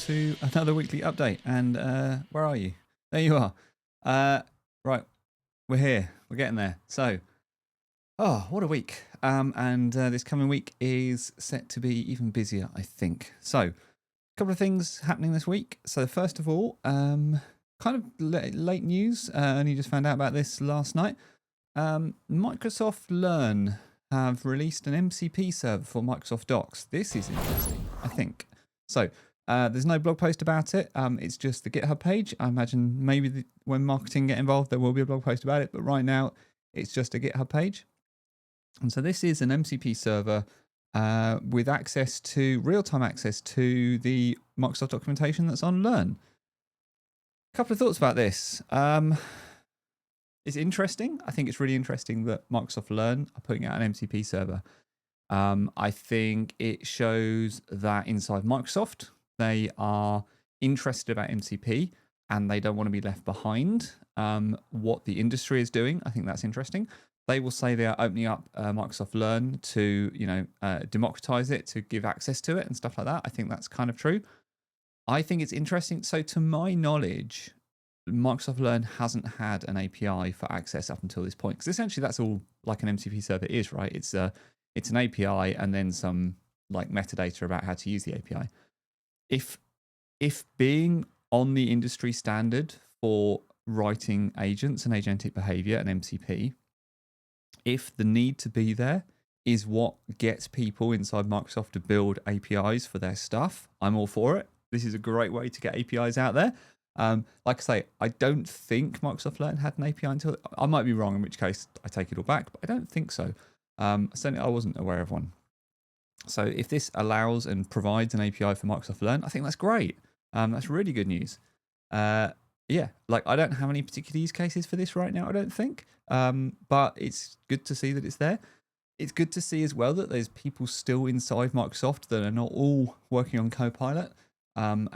to another weekly update. And where are you? There you are. Right, we're here. We're getting there. So, oh, what a week. And this coming week is set to be even busier, I think. So, a couple of things happening this week. So, first of all, kind of late news. I only just found out about this last night. Microsoft Learn have released an MCP server for Microsoft Docs. This is interesting, I think. So there's no blog post about it. It's just the GitHub page. I imagine maybe when marketing get involved, there will be a blog post about it. But right now, it's just a GitHub page. And so this is an MCP server with access to real-time access to the Microsoft documentation that's on Learn. A couple of thoughts about this. It's interesting. I think it's really interesting that Microsoft Learn are putting out an MCP server. I think it shows that inside Microsoft, they are interested about MCP and they don't want to be left behind what the industry is doing. I think that's interesting. They will say they are opening up Microsoft Learn to, democratize it, to give access to it and stuff like that. I think that's kind of true. I think it's interesting. So to my knowledge, Microsoft Learn hasn't had an API for access up until this point, because essentially that's all like an MCP server is, right? It's an API and then some like metadata about how to use the API. If being on the industry standard for writing agents and agentic behavior and MCP, if the need to be there is what gets people inside Microsoft to build APIs for their stuff, I'm all for it. This is a great way to get APIs out there. Like I say, I don't think Microsoft Learn had an API until... I might be wrong, in which case I take it all back, but I don't think so. Certainly I wasn't aware of one. So if this allows and provides an API for Microsoft Learn, I think that's great. That's really good news. Yeah, like I don't have any particular use cases for this right now, I don't think. But it's good to see that it's there. It's good to see as well that there's people still inside Microsoft that are not all working on Copilot. And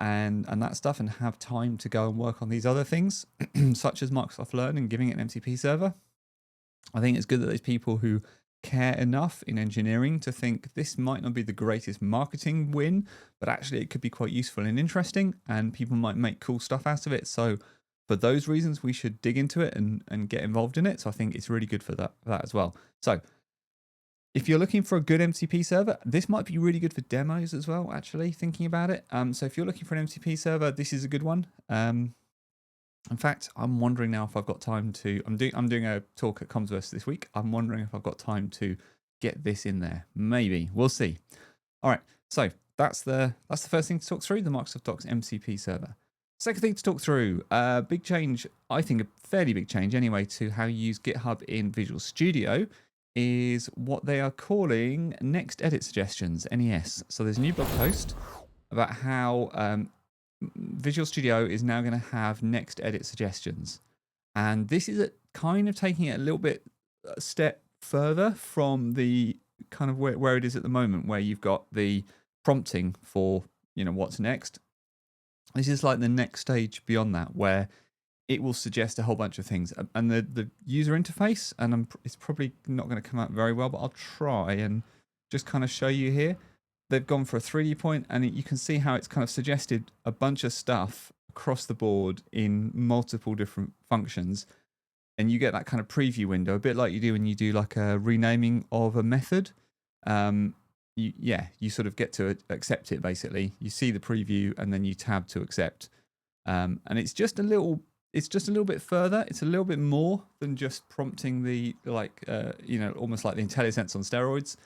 that stuff, and have time to go and work on these other things, such as Microsoft Learn and giving it an MCP server. I think it's good that there's people who care enough in engineering to think this might not be the greatest marketing win, but actually it could be quite useful and interesting, and people might make cool stuff out of it. So for those reasons, we should dig into it and get involved in it. So I think it's really good for that as well. So if you're looking for a good MCP server, this might be really good for demos as well, actually, thinking about it. So if you're looking for an MCP server, this is a good one. In fact, I'm wondering now if I've got time to... I'm doing a talk at Comsverse this week. I'm wondering if I've got time to get this in there. Maybe. We'll see. All right. So that's the first thing to talk through, the Microsoft Docs MCP server. Second thing to talk through, big change, I think a fairly big change anyway, to how you use GitHub in Visual Studio is what they are calling Next Edit Suggestions, NES. So there's a new blog post about how Visual Studio is now going to have Next Edit Suggestions. And this is kind of taking it a little bit a step further from the kind of where it is at the moment, where you've got the prompting for, what's next. This is like the next stage beyond that, where it will suggest a whole bunch of things. And the user interface, and it's probably not going to come out very well, but I'll try and just kind of show you here. They've gone for a 3D point, and you can see how it's kind of suggested a bunch of stuff across the board in multiple different functions. And you get that kind of preview window, a bit like you do when you do like a renaming of a method. You sort of get to accept it, basically. You see the preview, and then you tab to accept. And it's just a little bit further. It's a little bit more than just prompting the, almost like the IntelliSense on steroids.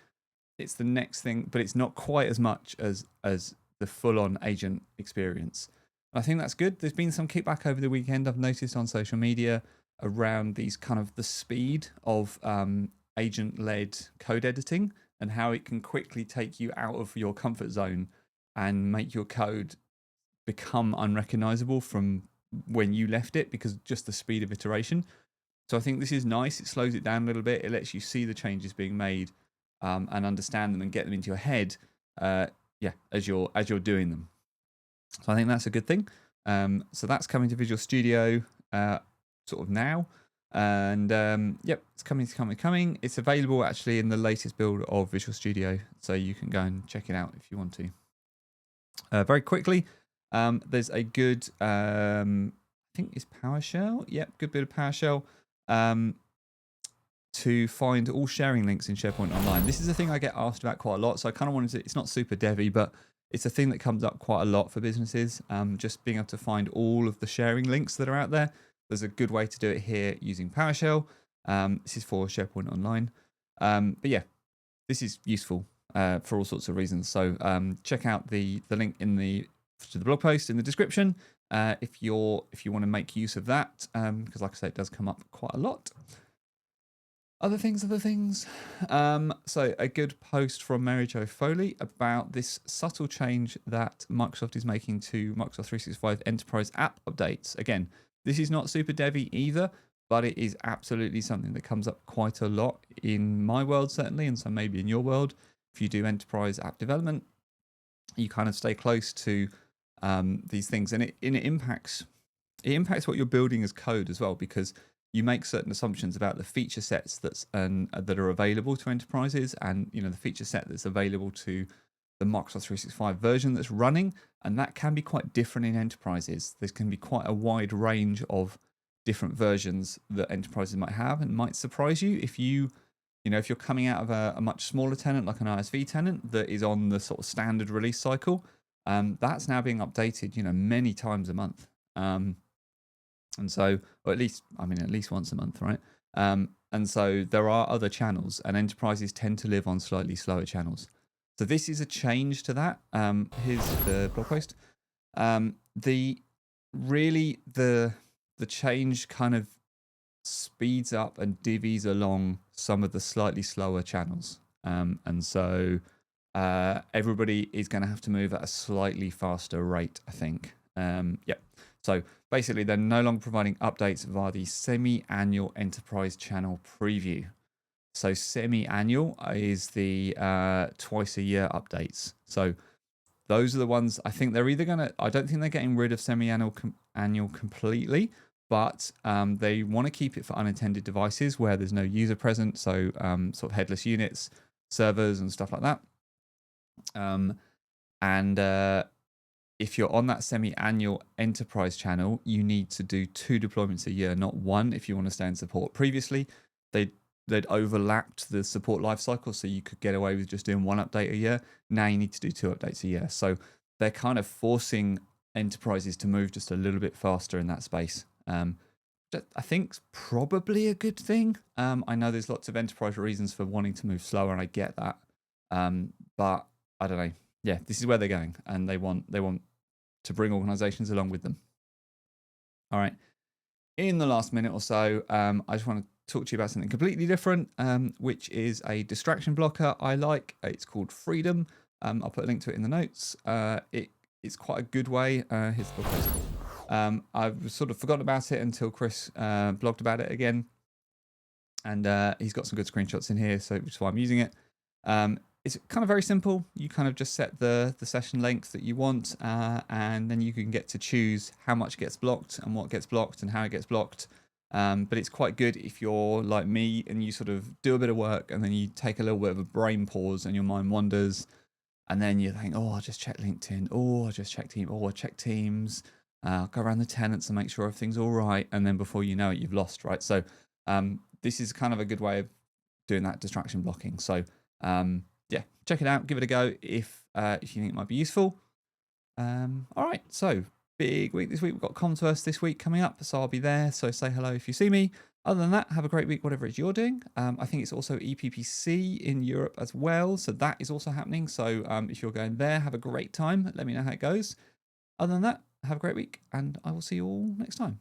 It's the next thing, but it's not quite as much as the full-on agent experience. I think that's good. There's been some kickback over the weekend, I've noticed on social media, around these kind of the speed of agent-led code editing and how it can quickly take you out of your comfort zone and make your code become unrecognizable from when you left it, because just the speed of iteration. So I think this is nice. It slows it down a little bit. It lets you see the changes being made and understand them and get them into your head as you're doing them. So I think that's a good thing. So that's coming to Visual Studio sort of now. And it's coming. It's available actually in the latest build of Visual Studio. So you can go and check it out if you want to. Very quickly, There's a good, I think it's PowerShell. Yep, good bit of PowerShell to find all sharing links in SharePoint Online. This is a thing I get asked about quite a lot. So I kind of wanted to, it's not super devy, but it's a thing that comes up quite a lot for businesses. Just being able to find all of the sharing links that are out there. There's a good way to do it here using PowerShell. This is for SharePoint Online. But yeah, this is useful for all sorts of reasons. So check out the link in to the blog post in the description if you want to make use of that, because like I say, it does come up quite a lot. Other things. So a good post from Mary Jo Foley about this subtle change that Microsoft is making to Microsoft 365 Enterprise app updates. Again, this is not super devy either, but it is absolutely something that comes up quite a lot in my world, certainly, and so maybe in your world. If you do enterprise app development, you kind of stay close to these things, and it impacts what you're building as code as well, because you make certain assumptions about the feature sets that are available to enterprises, and the feature set that's available to the Microsoft 365 version that's running, and that can be quite different in enterprises. There can be quite a wide range of different versions that enterprises might have, and might surprise you if if you're coming out of a much smaller tenant like an ISV tenant that is on the sort of standard release cycle. That's now being updated, many times a month. And so, or at least once a month, right? And so there are other channels, and enterprises tend to live on slightly slower channels. So this is a change to that. Here's the blog post. The change kind of speeds up and divvies along some of the slightly slower channels. And so everybody is going to have to move at a slightly faster rate, I think. Yep. So basically, they're no longer providing updates via the semi-annual enterprise channel preview. So semi-annual is the twice-a-year updates. So those are the ones, I think they're either going to, I don't think they're getting rid of semi-annual annual completely, but they want to keep it for unattended devices where there's no user present, so sort of headless units, servers and stuff like that. If you're on that semi-annual enterprise channel, you need to do 2 deployments a year, not 1, if you want to stay in support. Previously, they'd overlapped the support lifecycle, so you could get away with just doing 1 update a year. Now you need to do 2 updates a year. So they're kind of forcing enterprises to move just a little bit faster in that space. I think it's probably a good thing. I know there's lots of enterprise reasons for wanting to move slower, and I get that. But I don't know. Yeah, this is where they're going, and they want to bring organizations along with them. All right. In the last minute or so, I just want to talk to you about something completely different, which is a distraction blocker I like. It's called Freedom. I'll put a link to it in the notes. It's quite a good way. Here's the post. I've sort of forgotten about it until Chris blogged about it again, and he's got some good screenshots in here, so which is why I'm using it. It's kind of very simple. You kind of just set the session length that you want, and then you can get to choose how much gets blocked and what gets blocked and how it gets blocked. But it's quite good if you're like me and you sort of do a bit of work and then you take a little bit of a brain pause and your mind wanders, and then you think, oh, I'll just check LinkedIn. Oh, I'll just check Teams. Oh, I'll check Teams. I'll go around the tenants and make sure everything's all right. And then before you know it, you've lost, right? So this is kind of a good way of doing that distraction blocking. So yeah, check it out. Give it a go if you think it might be useful. All right, so big week this week. We've got Comverse this week coming up, so I'll be there. So say hello if you see me. Other than that, have a great week, whatever it is you're doing. I think it's also EPPC in Europe as well, so that is also happening. So if you're going there, have a great time. Let me know how it goes. Other than that, have a great week, and I will see you all next time.